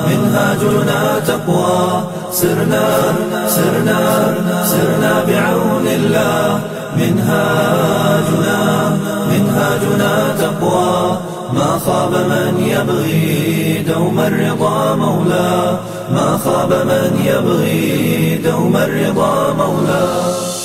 منهاجنا تقوى. سرنا بعون الله. منهاجنا تقوى. ما خاب من يبغي دوم الرضا مولاه. ما خاب من يبغي دوم الرضا مولاه.